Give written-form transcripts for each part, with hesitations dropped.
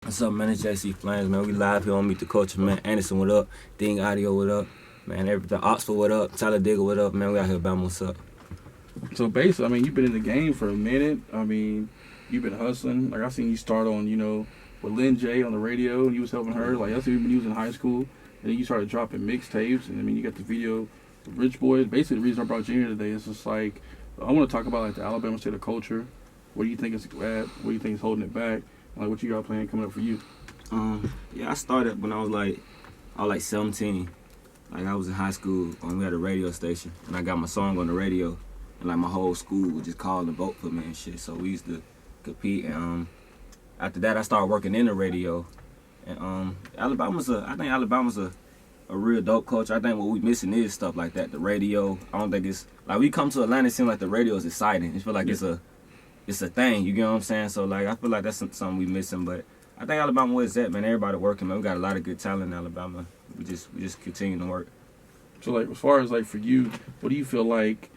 What's up, man? It's JC Flamez, man. We live here on Meet the Culture, man. Anderson, what up? Ding Audio, what up? Man, everything. Oxford, what up? Tyler Digger, what up? Man, we out here about what's up. So basically, I mean, you've been in the game for a minute. I mean, you've been hustling. Like, I seen you start on, with Lynn J on the radio, and you was helping her. Like, that's what you've been using in high school. And then you started dropping mixtapes, and I mean, you got the video, Rich Boys. Basically, the reason I brought you here today is just like, I want to talk about like the Alabama state of culture. What do you think is at? What do you think is holding it back? And, like, what you got planned coming up for you? Yeah, I started when I was like 17. Like, I was in high school, we had a radio station, and I got my song on the radio, and like my whole school would just call and vote for me and shit. So we used to compete, and after that, I started working in the radio. And I think Alabama's a real dope culture. I think what we missing is stuff like that. The radio. I don't think it's like we come to Atlanta, it seems like the radio is exciting. It feel like it's a thing. You get what I'm saying? So like I feel like that's something we missing. But I think Alabama where it's at, man. Everybody working, man. We got a lot of good talent in Alabama. We just continue to work. So like, as far as like for you, what do you feel like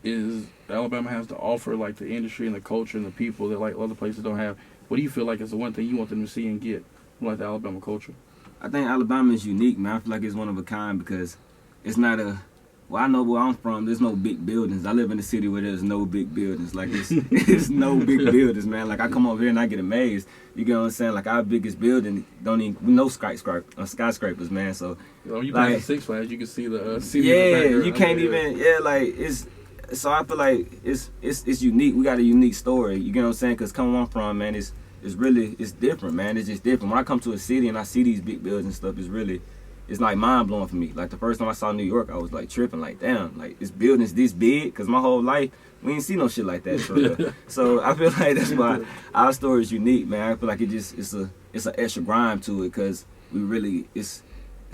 is Alabama has to offer, like the industry and the culture and the people that like other places don't have? What do you feel like is the one thing you want them to see and get from like the Alabama culture? I think Alabama is unique, man. I feel like it's one of a kind because it's not a. Well, I know where I'm from. There's no big buildings. I live in a city where there's no big buildings. Like it's no big buildings, man. Like I come over here and I get amazed. You get what I'm saying? Like our biggest building don't even no skyscrapers, man. So you pass the Six Flags, you can see the city. Yeah, in the you can't even. Yeah, like it's. So I feel like it's unique. We got a unique story. You get what I'm saying? Because coming where I'm from, man, it's different, man. It's just different. When I come to a city and I see these big buildings and stuff, it's like mind blowing for me. Like the first time I saw New York, I was like tripping, like damn, like this building's this big. Cause my whole life we ain't see no shit like that. So I feel like that's why our story is unique, man. I feel like it's an extra grime to it, cause we really it's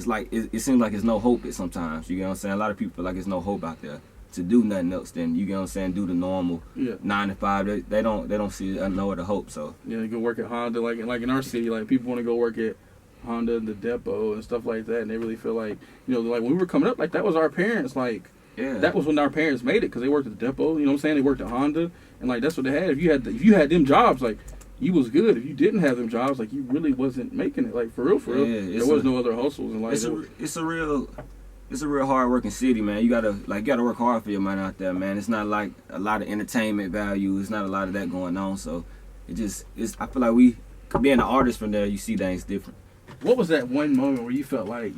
like it seems like it's no hope at sometimes. You get what I'm saying? A lot of people feel like there's no hope out there to do nothing else than, you get what I'm saying, do the normal 9 to 5. They don't see no other hope. So you go work at Honda, like in our city, like people want to go work at Honda, the depot and stuff like that, and they really feel like, like when we were coming up, like that was our parents, like that was when our parents made it, because they worked at the depot. You know what I'm saying? They worked at Honda, and like that's what they had. If you had them jobs, like you was good. If you didn't have them jobs, like you really wasn't making it. Like for real. There was no other hustles in life. It's a real hard working city, man. You gotta work hard for your money out there, man. It's not like a lot of entertainment value. It's not a lot of that going on. So I feel like we being an artist from there, you see things different. What was that one moment where you felt like,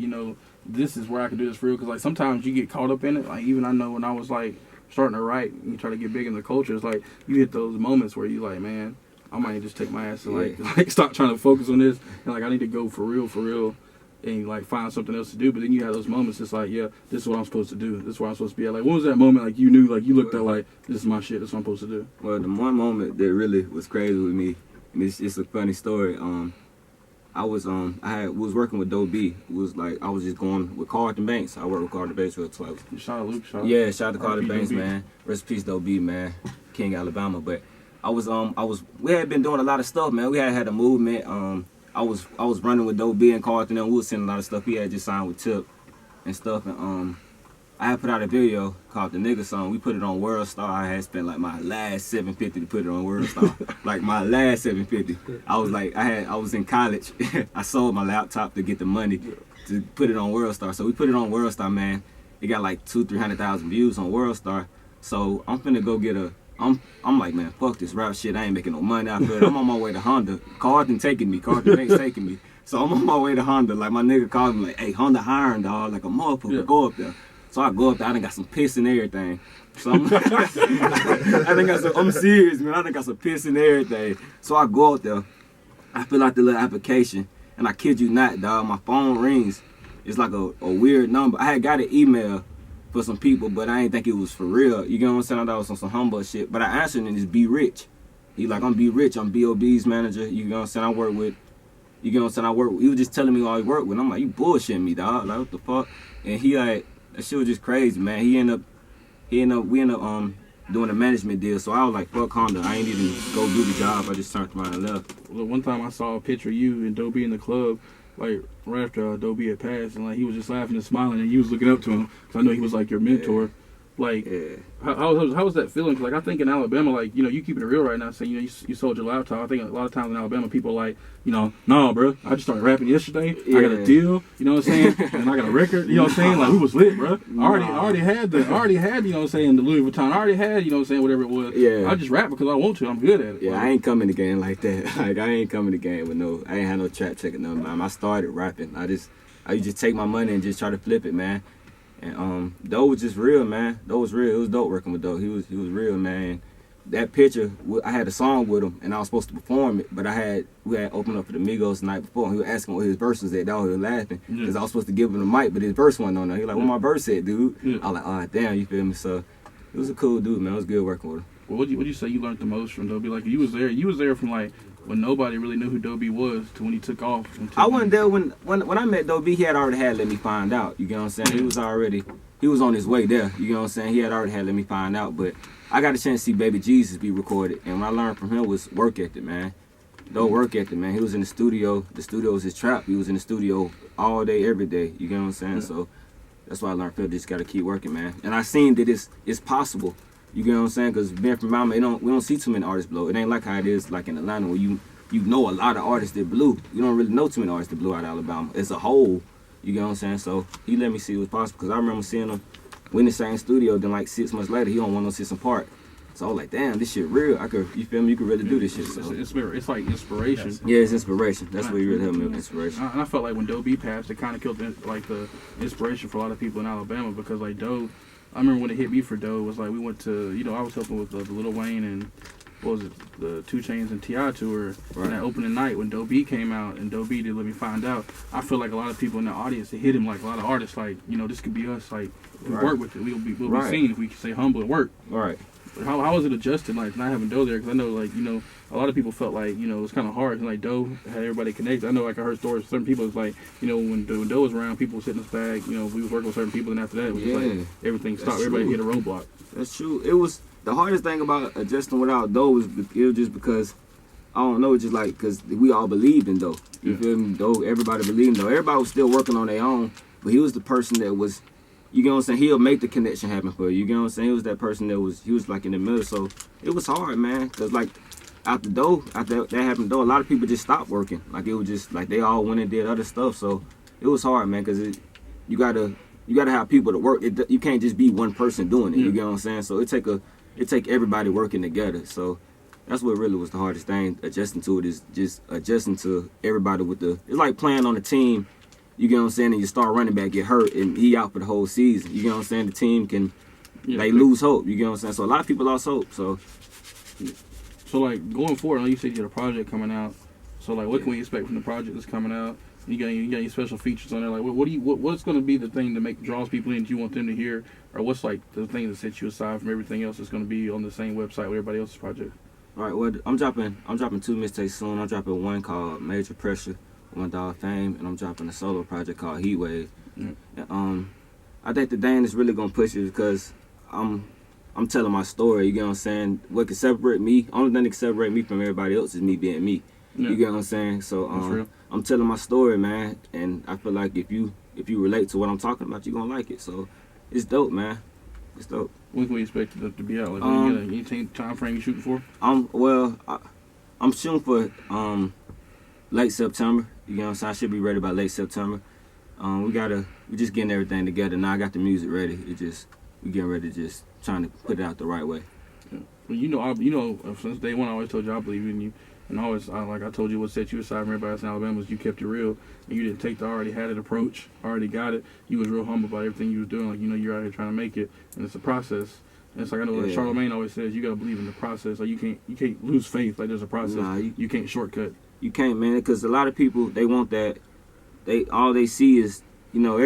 this is where I could do this for real? Because like sometimes you get caught up in it. Like even I know when I was like starting to write and you try to get big in the culture, it's like you hit those moments where you like, man, I might just take my ass and like stop trying to focus on this, and like I need to go for real. And like find something else to do. But then you have those moments, it's like, yeah, this is what I'm supposed to do. This is where I'm supposed to be at. Like, what was that moment like you knew, like you looked at like, this is my shit, this is what I'm supposed to do? Well, the one moment that really was crazy with me, and it's a funny story. I was working with Doe B. It was like I was just going with Carlton Banks. I worked with Carlton Banks real close. Shout out Luke. Shout out to Carlton Banks, man. Rest in peace, Doe B, man. King Alabama. But we had been doing a lot of stuff, man. We had a movement. I was running with Doe B and Carlton, and we was sending a lot of stuff. He had just signed with Tip and stuff, and I had put out a video called The Nigga Song. We put it on World Star. I had spent like my last $750 to put it on World Star. Like my last $750. I was in college. I sold my laptop to get the money to put it on World Star. So we put it on World Star, man. It got like 200,000-300,000 views on World Star. So I'm finna go get I'm like, man, fuck this rap shit. I ain't making no money out of it. I'm on my way to Honda. Carlton Banks taking me. So I'm on my way to Honda. Like, my nigga called me like, hey, Honda hiring, dog. Like a motherfucker, go up there. So I go up there. I done got some piss and everything. So I'm serious, man. I done got some piss and everything. So I go up there. I fill out the little application. And I kid you not, dog, my phone rings. It's like a weird number. I had got an email for some people, but I ain't think it was for real. You get what I'm saying? I thought it was on some humble shit. But I answered and it's Be Rich. He like, I'm Be Rich. I'm B.O.B.'s manager. You get what I'm saying? He was just telling me all he worked with. I'm like, you bullshitting me, dog. Like, what the fuck? And he like, that shit was just crazy, man. We ended up doing a management deal. So I was like, fuck Honda. I ain't even go do the job. I just turned around and left. Well, one time I saw a picture of you and Doe B in the club, like right after Doe B had passed, and like he was just laughing and smiling, and you was looking up to him, because I know he was like your mentor. Like, Yeah. how was that feeling? 'Cause, like, I think in Alabama, like, you know, you keeping it real right now, saying, you know, you sold your laptop. I think a lot of times in Alabama, people are like, you know, no, bro, I just started rapping yesterday. Yeah. I got a deal, you know what I'm saying? And I got a record, you know what I'm saying? Like, we was lit, bro. I already had, you know what I'm saying, the Louis Vuitton. I already had, you know what I'm saying, whatever it was. Yeah. I just rap because I want to. I'm good at it. Yeah, Like, I ain't coming to game like that. Like, I ain't coming to game with I ain't had no trap check or nothing. I started rapping. I used to take my money and just try to flip it, man. And Doe was just real, man. Doe was real. It was dope working with Doe. He was real, man. That picture, I had a song with him, and I was supposed to perform it, but we had opened up for the Migos the night before, and he was asking what his verse was at. Dog, he was laughing because I was supposed to give him the mic, but his verse wasn't on there. He was like, "What my verse at, dude?" I was like, "Oh, damn, you feel me?" So it was a cool dude, man. It was good working with him. well, what'd you say you learned the most from Doe B? Like, you was there from, like, when nobody really knew who Doe B was to when he took off. I wasn't there when I met Doe B. He had already let me find out. You get what I'm saying? He was on his way there. You know what I'm saying? He had already let me find out. But I got a chance to see Baby Jesus be recorded, and what I learned from him was work ethic, man. Doe work ethic, man. He was in the studio. The studio was his trap. He was in the studio all day, every day. You get what I'm saying? So that's why I learned Phil just got to keep working, man. And I seen that it's possible. You get what I'm saying? Because being from Mama, we don't see too many artists blow. It ain't like how it is like in Atlanta where you know a lot of artists that blew. You don't really know too many artists that blew out of Alabama. As a whole, you get what I'm saying? So he let me see it was possible because I remember seeing him in the same studio. Then like 6 months later, he on 106 & Park. So I was like, damn, this shit real. You feel me? You could really do this shit. So It's like inspiration. Yeah, it's inspiration. That's what you really helped me with, inspiration. And I felt like when Doe B passed, it kind of killed the inspiration for a lot of people in Alabama because like Doe, I remember when it hit me for Doe, it was like we went to, you know, I was helping with the Lil Wayne and what was it, the 2 Chainz and T.I. tour. Right. And that opening night when Doe B came out and Doe B did Let Me Find Out, I feel like a lot of people in the audience, it hit him like a lot of artists, like, you know, this could be us, like, if we work with it, we'll be seen if we can say humble and work. Right. But how was it adjusting, like, not having Doe there? Because I know, like, you know, a lot of people felt like, you know, it was kind of hard. And, like, Doe had everybody connected. I know, like, I heard stories. Certain people, it's like, you know, when Doe was around, people would sit in his bag. You know, we was working with certain people, and after that, it was just like everything stopped. Everybody hit a roadblock. That's true. It was the hardest thing about adjusting without Doe was just because I don't know, just like because we all believed in Doe. You feel me? Doe, everybody believed in Doe. Everybody was still working on their own, but he was the person that was. You get what I'm saying? He'll make the connection happen for you. You get what I'm saying? He was that person he was like in the middle. So it was hard, man. Cause like after that happened, Doe, a lot of people just stopped working. Like it was just like they all went and did other stuff. So it was hard, man. Cause you gotta have people to work. You can't just be one person doing it. You get what I'm saying? So it take everybody working together. So that's what really was the hardest thing. Adjusting to it is just adjusting to everybody it's like playing on a team. You get what I'm saying? And your star running back get hurt and he out for the whole season. You get what I'm saying? The team can lose hope. You get what I'm saying? So a lot of people lost hope. So like going forward, I know you said you had a project coming out. So like what can we expect from the project that's coming out? You got any special features on there? Like what's going to be the thing to draws people in that you want them to hear, or what's like the thing that sets you aside from everything else that's going to be on the same website with everybody else's project? All right. Well, I'm dropping 2 mixtapes soon. I'm dropping one called Major Pressure. $1 Fame, and I'm dropping a solo project called Heat Wave. And, I think the thing that's really gonna push it because I'm telling my story. You get what I'm saying? What can separate me? Only thing that can separate me from everybody else is me being me. You get what I'm saying? So I'm telling my story, man, and I feel like if you relate to what I'm talking about, you're gonna like it. So it's dope, man. It's dope. When can we expect it to be out? Like, any time frame you shooting for? I'm shooting for late September. You know what I'm saying? I should be ready by late September. We just getting everything together. Now I got the music ready. We getting ready to just trying to put it out the right way. Yeah. Well, you know, since day one, I always told you I believe in you. And always, like I told you, what set you aside from everybody else in Alabama was you kept it real. And you didn't take the already had it approach, already got it. You was real humble about everything you was doing. Like, you know, you're out here trying to make it. And it's a process. And it's like, I know like Charlamagne always says, you got to believe in the process. Like, you can't lose faith. Like, there's a process. Nah, you can't shortcut. You can't, man, because a lot of people, they want that. All they see is, you know,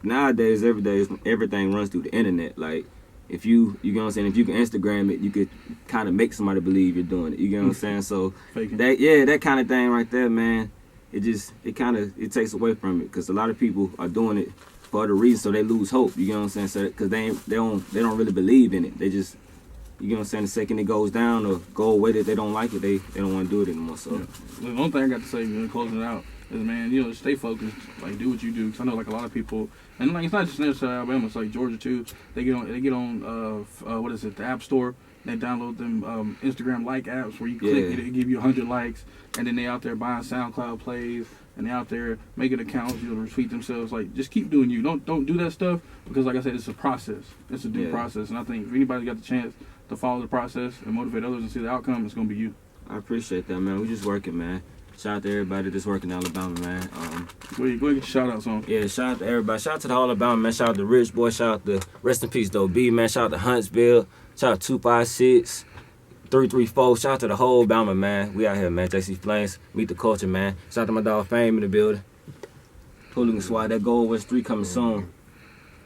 nowadays, everything runs through the internet. Like, if you get what I'm saying, if you can Instagram it, you could kind of make somebody believe you're doing it. You get what I'm saying? So, that kind of thing right there, man, it takes away from it because a lot of people are doing it for other reasons, so they lose hope. You get what I'm saying? So, because they don't really believe in it. They just You get what I'm saying? The second it goes down or go away that they don't like it, they don't want to do it anymore. So The one thing I got to say, closing it out, is man, stay focused. Like, do what you do. Cause I know like a lot of people, and like it's not just necessarily Alabama. It's like Georgia too. They get on what is it? The App Store. They download them Instagram like apps where you click it, it give you 100 likes, and then they out there buying SoundCloud plays, and they out there making accounts, retweet themselves. Like, just keep doing you. Don't do that stuff because, like I said, it's a process. It's a due process, and I think if anybody got the chance to follow the process and motivate others and see the outcome, it's gonna be you. I appreciate that, man. We just working, man. Shout out to everybody that's working in Alabama, man. Go ahead, get your shout outs on. Yeah, shout out to everybody. Shout out to the whole Alabama, man. Shout out to Rich Boy. Shout out to Rest in Peace, Doe B, man. Shout out to Huntsville. Shout out to 256, 334. Shout out to the whole Alabama, man. We out here, man. JC Flamez. Meet the culture, man. Shout out to my dog Fame in the building. Hooligan Squad. That goal was 3 coming soon.